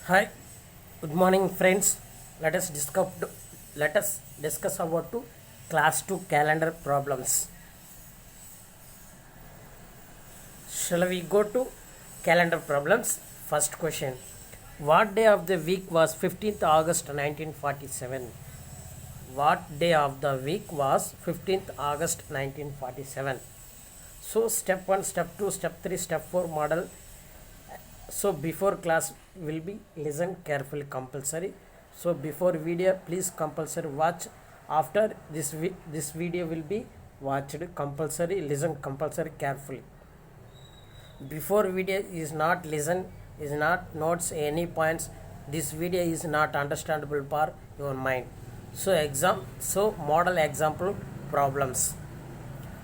Hi, good morning, friends. Let us discuss about class 2 calendar problems. Shall we go to calendar problems? First question. What day of the week was 15th August 1947? What day of the week was 15th August 1947? So step 1, step 2, step 3, step 4 model. So before class will be listen carefully compulsory. So before video please compulsory watch. After this video will be watched compulsory, listen compulsory carefully. Before video is not listen, is not notes any points. This video is not understandable for your mind. So model example problems.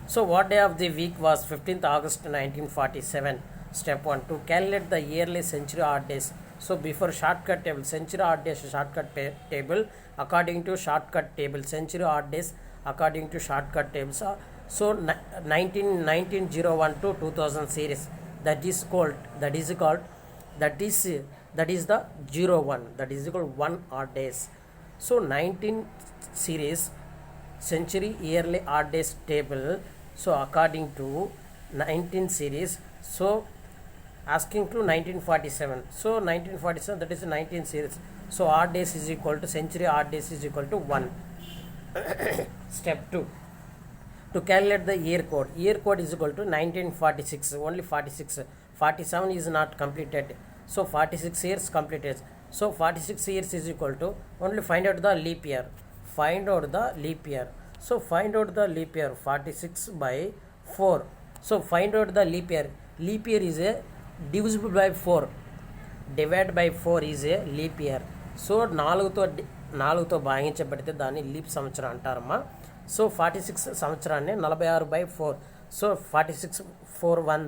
So what day of the week was 15th August 1947? Step 1. To calculate the yearly century odd days. So before shortcut table, century odd days shortcut table according to shortcut table, century odd days according to shortcut tables. So 1901 to 2000 series, that is the 01, that is equal 1 odd days. So 19 series century yearly odd days table. So according to 19 series, so asking to 1947. So 1947, that is 19 series. So odd days is equal to century odd days is equal to 1. Step 2. To calculate the year code. Year code is equal to 1946. Only 46. 47 is not completed. So 46 years completed. So 46 years is equal to, only find out the leap year. Find out the leap year. So find out the leap year, 46 by 4. So find out the leap year. Leap year is a divisible by 4. Divide by 4 is a leap year. So నాలుగుతో భాగించబడితే దాన్ని leap సంవత్సరం అంటారమ్మా. So 46 సంవత్సరాన్ని 46/4. So 46 4 1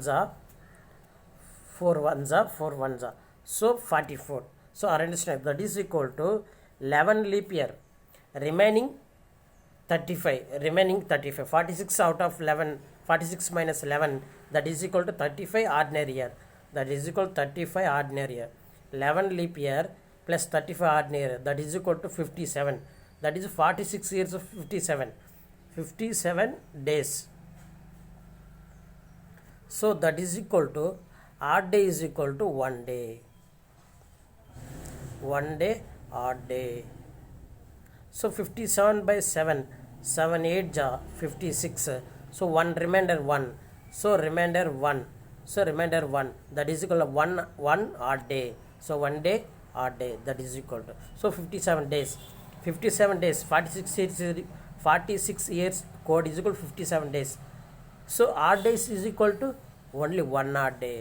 4 1 so 44. So understand that is equal to 11 leap year, remaining 35. 46 out of 11, 46 minus 11, that is equal to 35 ordinary year. That is equal to 35 ordinary year. 11 leap year plus 35 ordinary year, that is equal to 57. That is 46 years of 57 days. So that is equal to, odd day is equal to 1 day. 1 day odd day. So 57 by 7, 7 8 56. So 1 remainder 1. So remainder 1. So remainder 1. That is equal to 1 odd day. So 1 day odd day. That is equal to. So 57 days. 57 days. 46 years code is equal to 57 days. So odd days is equal to only 1 odd day.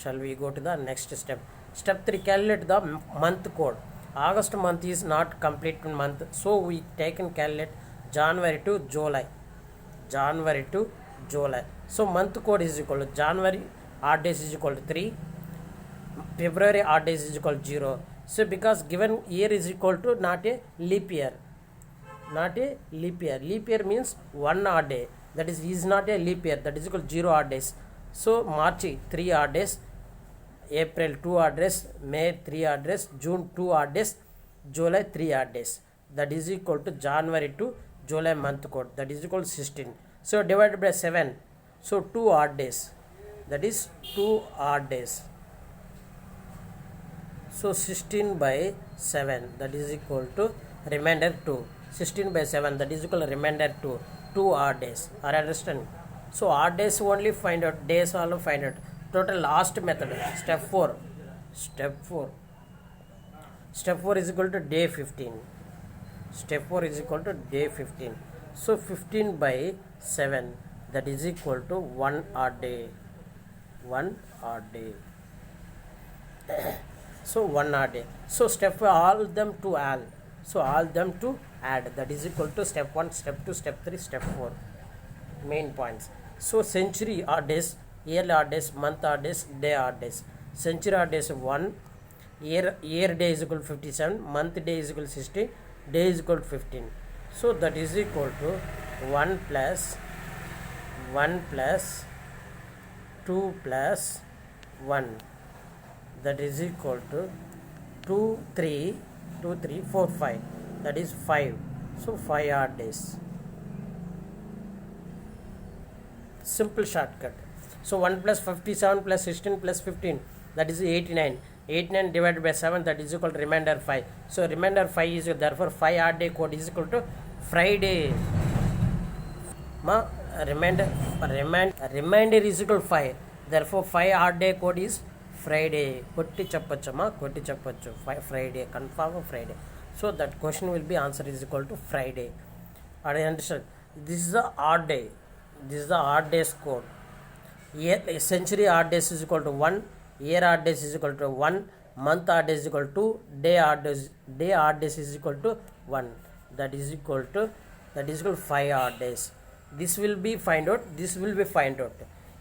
Shall we go to the next step? Step 3. Calculate the month code. August month is not complete month, so we take and calculate January to July. So month code is equal to January odd days is equal to 3, February odd days is equal to 0. So because given year is equal to not a leap year. Leap year means 1 odd day, that is not a leap year, that is equal to 0 odd days. So March 3 odd days, April 2 odd days, May 3 odd days, June 2 odd days, July 3 odd days. That is equal to January to July month code, that is equal to 16. So divided by 7. So 2 odd days, that is 2 odd days. So 16 by 7, that is equal to remainder 2. 16 by 7, that is equal to remainder 2. 2 odd days. Are you understand? So odd days only find out, days also find out. Total last method, step 4 is equal to day 15. Step 4 is equal to day 15. So 15 by 7, that is equal to 1 odd day. So 1 odd day. So step all them to add, that is equal to step 1, step 2, step 3, step 4. Main points. So century odd days, yearly odd days, month odd days, day odd days. Century odd days 1, year day is equal to 57, month day is equal to 60, day is equal to 15. So that is equal to 1 plus 2 plus 1, that is equal to 2 3 2 3 4 5, that is 5. So 5 odd days. Simple shortcut. So 1 plus 57 plus 16 plus 15, that is 89. 89 divided by 7, that is equal to remainder 5. So remainder 5 is, therefore 5 odd day code is equal to Friday. Remainder is equal to 5. Therefore 5 odd day code is Friday. Kotti chappachu, Friday, confirm Friday. So that question will be answer is equal to Friday. I understand. This is the odd day. This is the odd days code. Year, century odd days is equal to 1. Year odd days is equal to 1. Month odd days is equal to 2. Day odd days is equal to 1. That is equal to 5 odd days. This will be find out. This will be find out.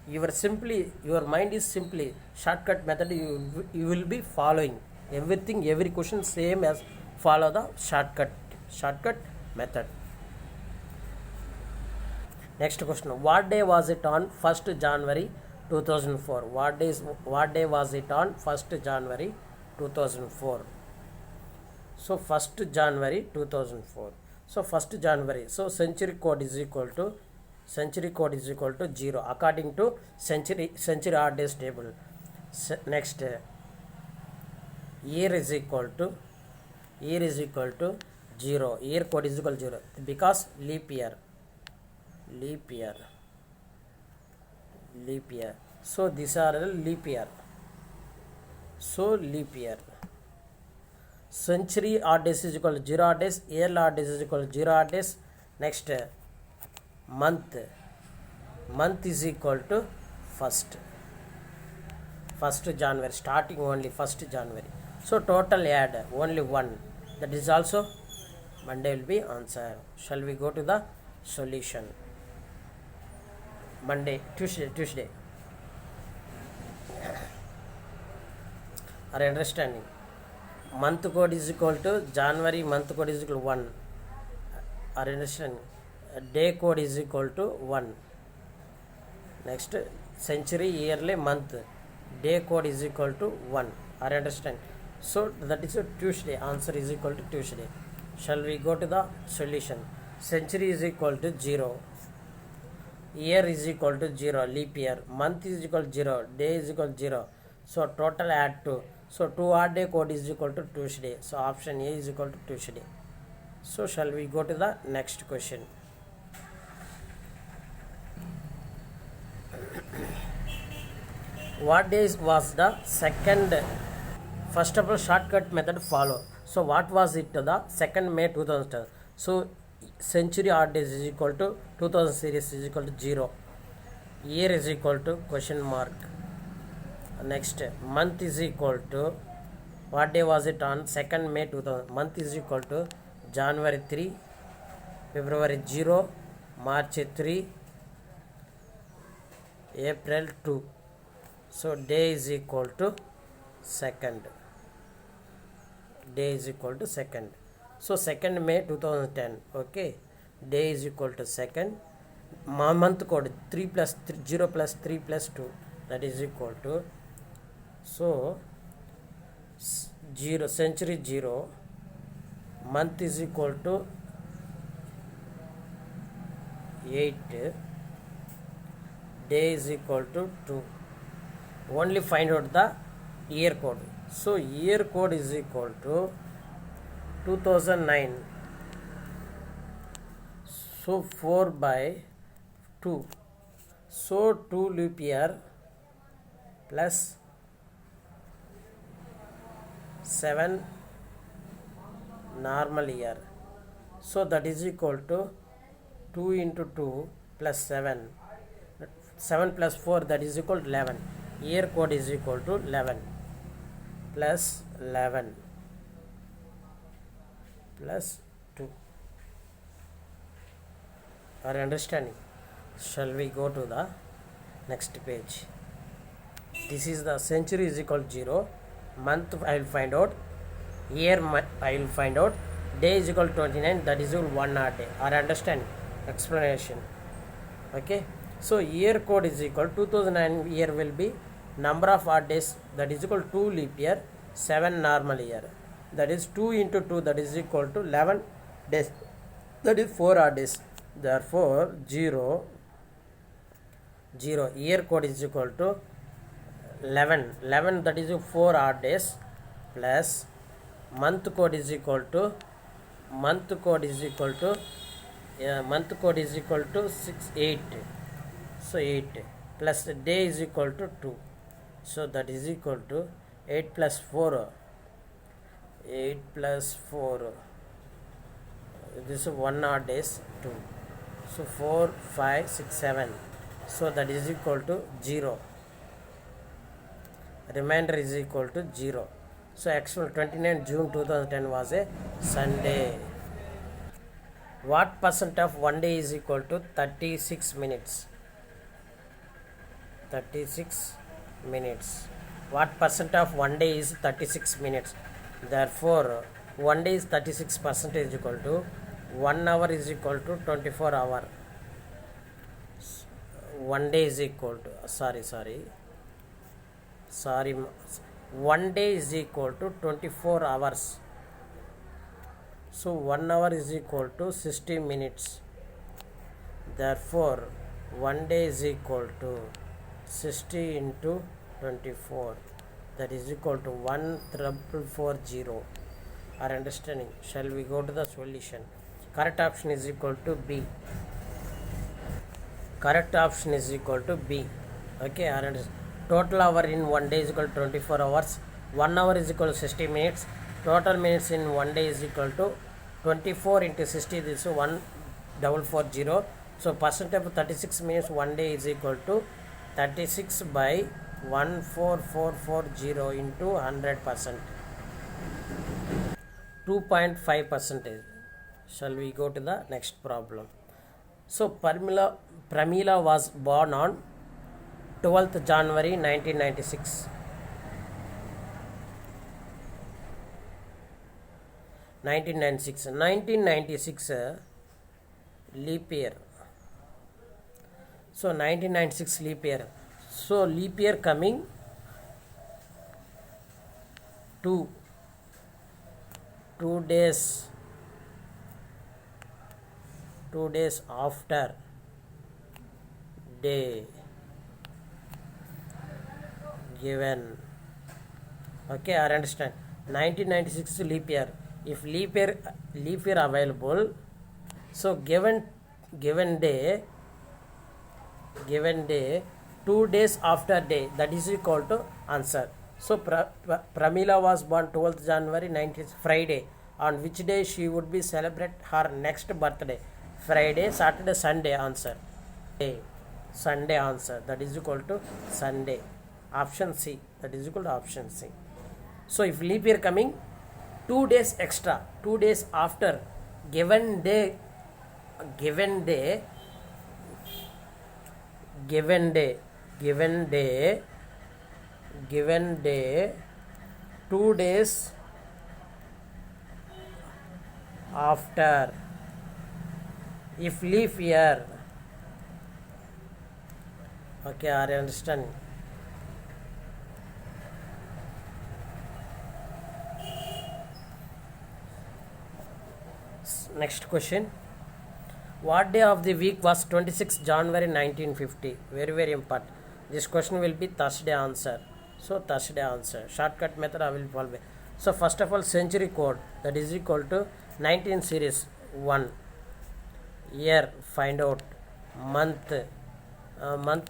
Your mind is simply shortcut method. You will be following everything. Every question same as follow the shortcut method. Next question. What day was it on 1st January 2004? What day was it on 1st January 2004? So 1st January 2004. So 1st January. So century code is equal to 0 according to century odd days table. Next, year is equal to 0. Year code is equal to 0 because leap year. So these are leap year. So leap year. Century odd days is equal to 0 odd days. Year odd days is equal to 0 odd days. Next, month is equal to 1st January, starting only 1st January. So total add only 1. That is also Monday will be answer. Shall we go to the solution? Monday, Tuesday. Are you understanding? Month code is equal to January, month code is equal to 1. Are you understanding? Day code is equal to 1. Next, century, yearly, month, day code is equal to 1. Are you understand? So that is a Tuesday. Answer is equal to Tuesday. Shall we go to the solution? Century is equal to 0. Year is equal to 0. Leap year. Month is equal to 0. Day is equal to 0. So total add 2. So 2 odd day code is equal to Tuesday. So option A is equal to Tuesday. So shall we go to the next question? What days was the second? First of all, shortcut method follow. So what was it? The 2nd May 2010. So century odd days is equal to 2000 series is equal to 0. Year is equal to question mark. Next, month is equal to, what day was it on 2nd May 2000? Month is equal to January 3, February 0, March 3, April 2. So day is equal to 2nd. Day is equal to 2nd. So 2nd May 2010. Okay. Day is equal to 2nd. Month code 3 plus 3, 0 plus 3 plus 2. That is equal to, so 0, century 0. Month is equal to 8. Day is equal to 2. Only find out the year code. So year code is equal to 2009. So 4 by 2. So 2 leap year plus 7 normal year. So that is equal to 2 into 2 plus 7. 7 plus 4, that is equal to 11. Year code is equal to 11 plus 11 plus 2. Are you understanding? Shall we go to the next page? This is the century is equal to 0. Month I will find out. Year I will find out. Day is equal to 29. That is equal to 1 odd day. Are you understanding? Explanation. Okay. So year code is equal to 2009. Year will be number of odd days, that is equal to 2 leap year. 7 normal year. That is 2 into 2, that is equal to 11 days. That is 4 odd days. Therefore 0 year code is equal to 11, that is 4 odd days, plus month code is equal to 8. So 8 plus day is equal to 2. So that is equal to 8 plus 4. This is 1 odd days, 2. So 4, 5, 6, 7. So that is equal to 0. Remainder is equal to 0. So actual 29 June 2010 was a Sunday. What percent of 1 day is equal to 36 minutes? 36 minutes. What percent of 1 day is 36 minutes? Therefore 1 day is 36% is equal to 1 hour is equal to 24 hour. 1 day is equal to 1 day is equal to 24 hours. So 1 hour is equal to 60 minutes. Therefore 1 day is equal to 60 into 24, that is equal to 1,440. Are understanding? Shall we go to the solution? Correct option is equal to B. Correct option is equal to B. Okay, total hour in 1 day is equal to 24 hours. 1 hour is equal to 60 minutes. Total minutes in 1 day is equal to 24 into 60. This is 1,440. So percent of 36 minutes 1 day is equal to 36 by 14440 into 100%. 2.5%. Shall we go to the next problem? So Pramila was born on 12th January 1996. 1996 leap year. So 1996 leap year. So leap year coming 2 days after day given. Okay, I understand. 1996 leap year. If leap year available, so given day 2 days after day, that is equal to answer. So Pramila was born 12th January 19 Friday. On which day she would be celebrate her next birthday? Friday, Saturday, Sunday. Answer Sunday. Answer, that is equal to Sunday. Option C, that is equal to option C. So if leap year coming 2 days extra, 2 days after given day 2 days after. If leap year, okay, are you understanding? Next question. What day of the week was 26 January 1950? Very important. This question will be Thursday answer. So Thursday answer. Shortcut method I will follow. So first of all, century code, that is equal to 19 series 1. Year find out. Month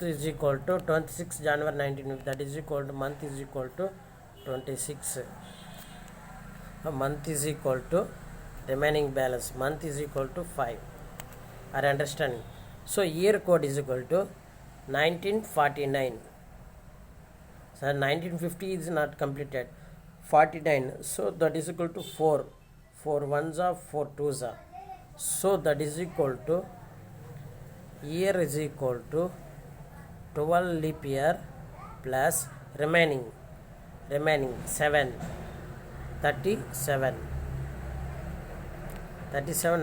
is equal to 26 January 1950. That is equal to month is equal to 26. Month is equal to remaining balance. Month is equal to 5. Are understanding? So year code is equal to 1949. So 1950 is not completed. 49. So that is equal to 4. 4 ones are 4 twos are. So that is equal to year is equal to 12 leap year plus remaining 7. 37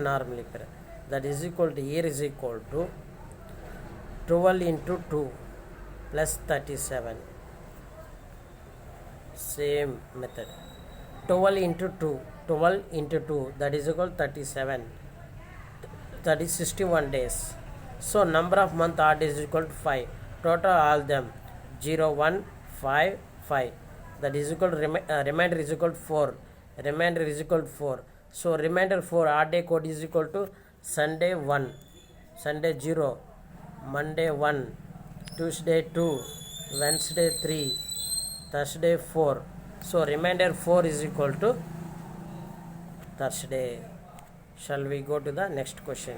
normal leap year. That is equal to year is equal to 12 into 2 plus 37. Same method. 12 into 2. 12 into 2. That is equal to 37. That is 61 days. So number of month odd days is equal to 5. Total all them 0, 1, 5, 5. That is equal to remainder is equal to 4. Remainder is equal to 4. So remainder 4 odd day code is equal to Sunday 1, Sunday 0, Monday 1, Tuesday 2, Wednesday 3, Thursday 4. So remainder 4 is equal to Thursday. Shall we go to the next question?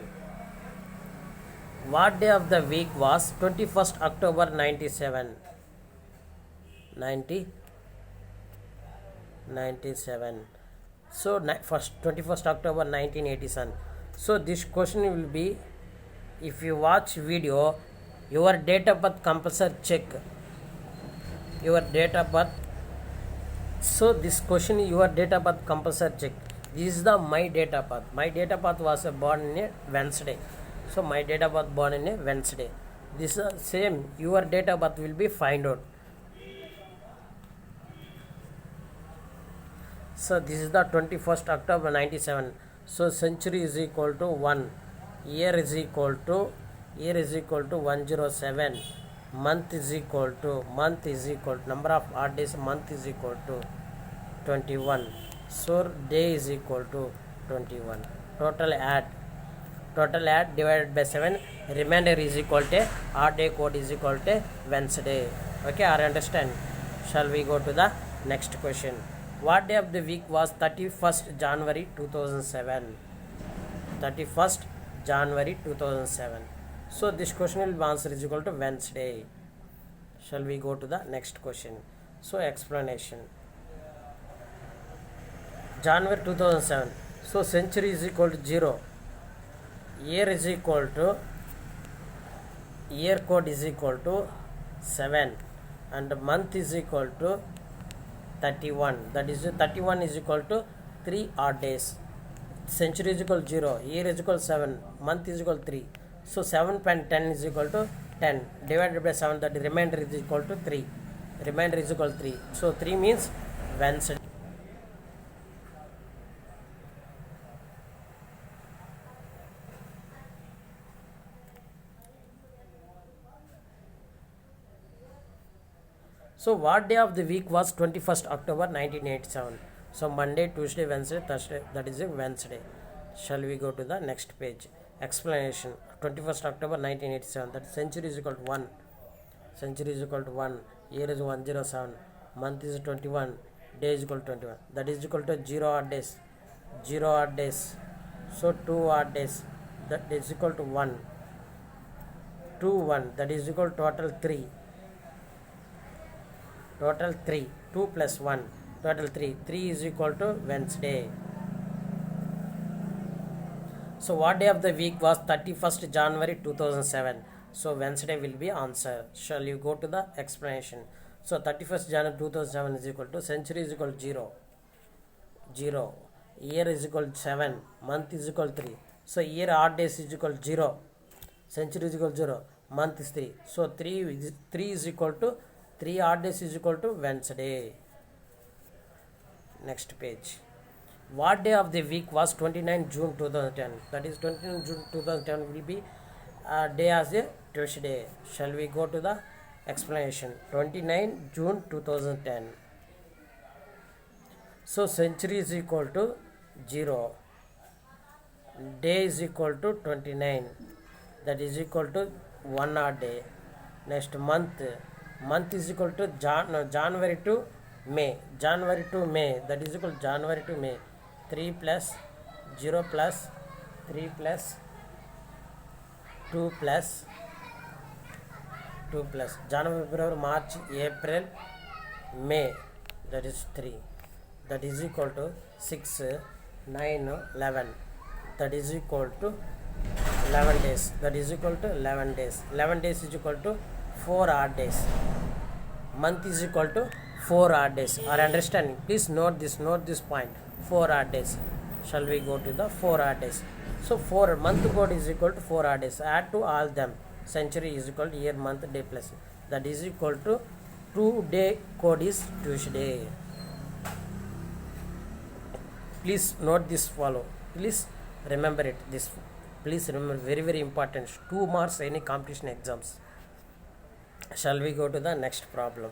What day of the week was 21st October 97? 97. So first 21st October 1987. So this question will be, if you watch video, your date of birth compulsory check your date of birth. So this question, your date of birth compulsory check. This is the my date of birth. My date of birth was born in a Wednesday. So my date of birth born in a Wednesday. This is same. Your date of birth will be find out. So this is the 21st October 97. So century is equal to 1. Year is equal to 107. Month is equal to number of odd days month is equal to 21. So day is equal to 21. Total add divided by 7. Remainder is equal to odd day code is equal to Wednesday. Okay, I understand. Shall we go to the next question? What day of the week was 31st January 2007? 31st January 2007. So this question will be answer is equal to Wednesday. Shall we go to the next question? So explanation. January 2007. So century is equal to 0. Year is equal to year code is equal to 7, and month is equal to 31. That is 31 is equal to 3 odd days. Century is equal to 0. Year is equal to 7. Month is equal to 3. So 7 and 10 is equal to 10. Divided by 7, that remainder is equal to 3. Remainder is equal to 3. So 3 means Wednesday. So what day of the week was 21st October 1987? So Monday, Tuesday, Wednesday, Thursday, that is a Wednesday. Shall we go to the next page? Explanation. 21st October 1987. That century is equal to 1. Century is equal to 1. Year is 107. Month is 21. Day is equal to 21. That is equal to 0 odd days. 0 odd days. So 2 odd days. That is equal to 1. 2, 1. That is equal to total 3. Total 3. 2 plus 1. Total 3. 3 is equal to Wednesday. So what day of the week was 31st January 2007? So Wednesday will be answer. Shall you go to the explanation? So 31st January 2007 is equal to century is equal to 0. 0. Year is equal to 7. Month is equal to 3. So year odd days is equal to 0. Century is equal to 0. Month is 3. So 3 is equal to 3 odd days is equal to Wednesday. Next page. What day of the week was 29 June 2010? That is 29 June 2010 will be day as a Tuesday. Shall we go to the explanation? 29 June 2010. So century is equal to 0. Day is equal to 29. That is equal to 1 odd day. Next month. Month is equal to January to May. January to May. That is equal to January to May. 3 plus 0 plus 3 plus 2 plus 2 plus January, February, March, April, May. That is 3. That is equal to 6, 9, 11. That is equal to 11 days. That is equal to 11 days. 11 days is equal to 4 odd days. Month is equal to 4 odd days. Are understanding? Please note this point. 4 odd days. Shall we go to the 4 odd days? So 4 month code is equal to 4 odd days. Add to all them. Century is equal to year, month, day plus. That is equal to 2-day code is Tuesday. Please note this follow. Please remember it. This please remember, very very important. 2 marks any competition exams. Shall we go to the next problem?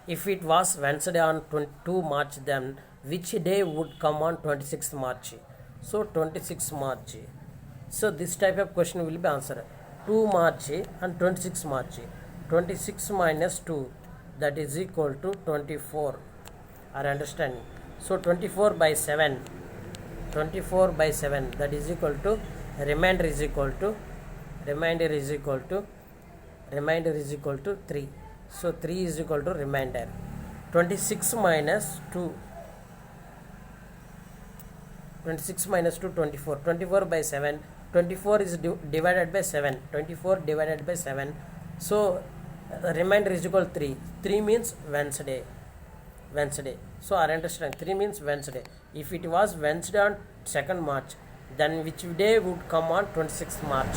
If it was Wednesday on 22 March, then which day would come on 26th March? So 26th March. So this type of question will be answered. 2 March and 26 March. 26 minus 2, that is equal to 24. Are you understanding? So 24 by 7. 24 by 7, that is equal to remainder is equal to 3. So 3 is equal to remainder. 26 minus 2. 26 minus 2, 24. 24 by 7. 24 is divided by 7. 24 divided by 7. So remainder is equal to 3. 3 means Wednesday. So I understand 3 means Wednesday. If it was Wednesday on 2nd March, then which day would come on 26th March?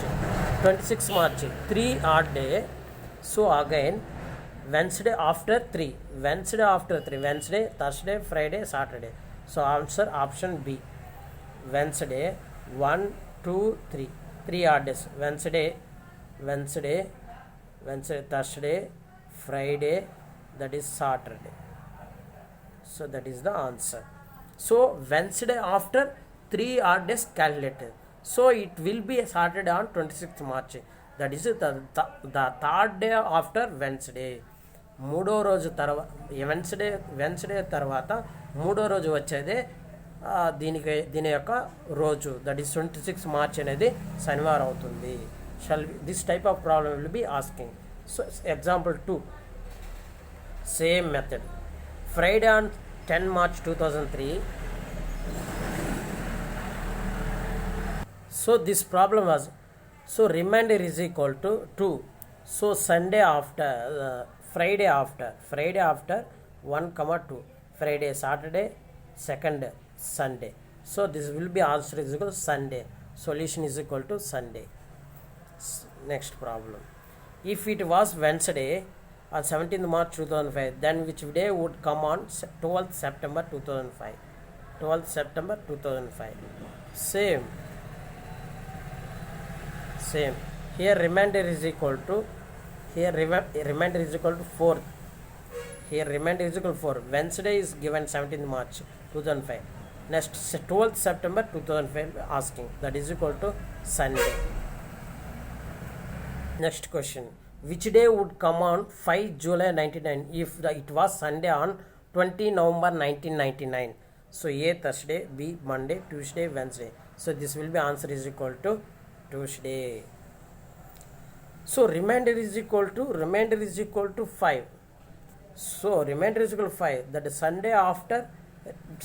26th March, 3 odd day. So again, Wednesday after 3. Wednesday, Thursday, Friday, Saturday. So answer option B. Wednesday, 1, 2, 3. 3 odd days. Wednesday, Thursday, Friday, that is Saturday. So that is the answer. So Wednesday after 3 odd days calculated. So it will be Saturday on 26th March. That is the third day after Wednesday. మూడో రోజు తర్వాత Wednesday తర్వాత మూడో రోజు వచ్చేది దీని యొక్క రోజు, దట్ ఈస్ 26 మార్చ్ అనేది శనివారం అవుతుంది. This type of problem will be asking. So example 2, same method. Friday on 10 March 2003. So this problem was, so remainder is equal to 2. So Sunday after, Friday after 1, 2. Friday, Saturday, 2nd Sunday. So this will be answer is equal to Sunday. Solution is equal to Sunday. Next problem. If it was Wednesday on 17th March 2005, then which day would come on 12th September 2005? 12th September 2005. Same. Here remainder is equal to 4. Here remainder is equal to 4. Wednesday is given 17th March 2005. Next 12th September 2005 asking, that is equal to Sunday. Next question. Which day would come on 5 July 1999 if it was Sunday on 20 November 1999? So A Thursday, B Monday, Tuesday, Wednesday. So this will be answer is equal to Tuesday. So remainder is equal to 5. So remainder is equal to 5. That is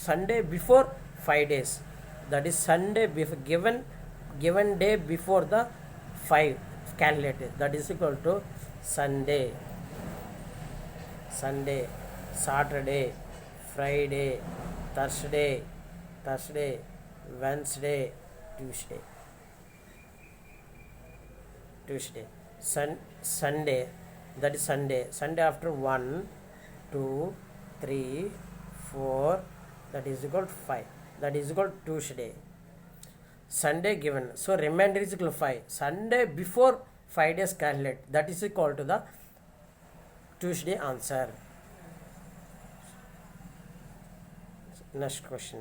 Sunday before 5 days. That is Sunday before given day before the 5 calculated. That is equal to Sunday, Saturday, Friday, Thursday, Wednesday, Tuesday. Sunday, that is Sunday after 1, 2, 3, 4, that is equal to 5. That is equal to Tuesday. Sunday given. So remainder is equal to 5. Sunday before 5 days calculate. That is equal to the Tuesday answer. Next question.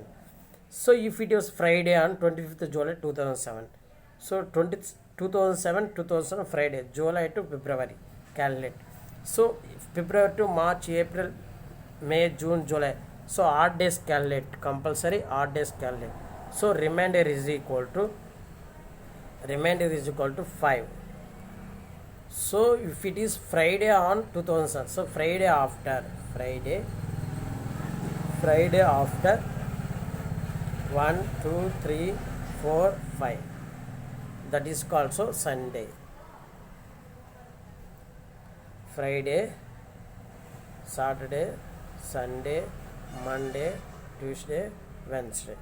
So if it was Friday on 25th July 2007. So 2007 Friday, July to February calculate. So February to March, April, May, June, July. So odd days calculate. Compulsory odd days calculate. So remainder is equal to 5. So if it is Friday on 2007, so Friday after 1, 2, 3, 4, 5, that is called so Sunday. Friday, Saturday, Sunday, Monday, Tuesday, Wednesday.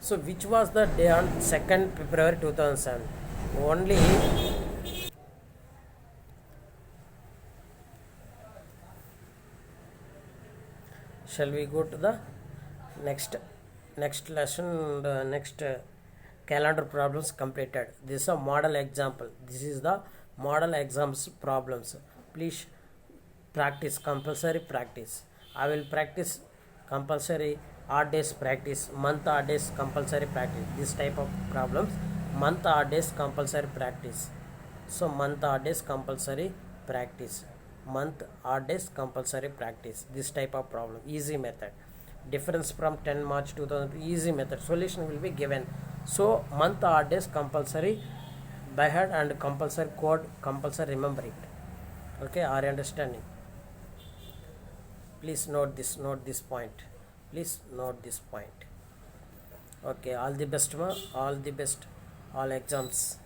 So which was the day on 2nd February 2007? Only Shall we go to the next lesson? Next calendar problems completed. This is a model example. This is the model exams problems. Please practice, compulsory practice. I will practice compulsory odd days practice, month odd days compulsory practice. This type of problems, month odd days compulsory practice. So month odd days compulsory practice, month odd days compulsory practice. This type of problem, easy method. Difference from 10 March 2000, easy method. Solution will be given. So month odd days compulsory by heart and compulsory code compulsory remember it. Okay, are you understanding? Please note this point. Please note this point. Okay, all the best, ma. All the best. All exams.